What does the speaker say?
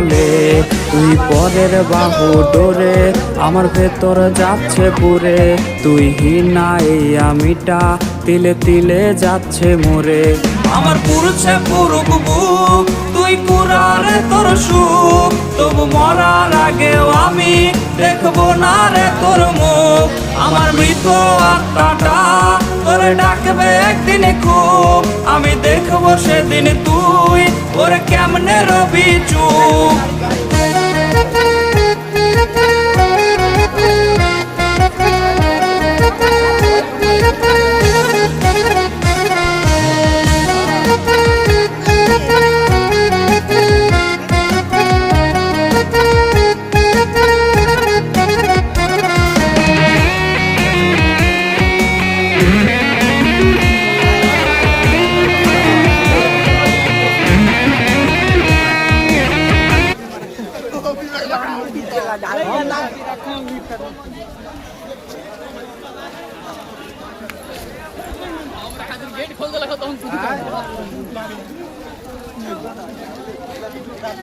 বলে তুই পরের বাহু ডোরে আমার ভেতর যাচ্ছে পুরে তুই হিনা এই আমিটা তিলে তিলে যাচ্ছে মোরে আমার পুরুষে পুরুক বুক তুই কুরারে তোর সুখ তবু মরার আগেও আমি দেখবো না রে তোর মুখ আমার মৃত আত্মাটা তোরে ডাকবে একদিন খুব আমি দেখবো সেদিন তুই ওরে কেমনে রবি চুপ गेट खोल दे लगा तो हम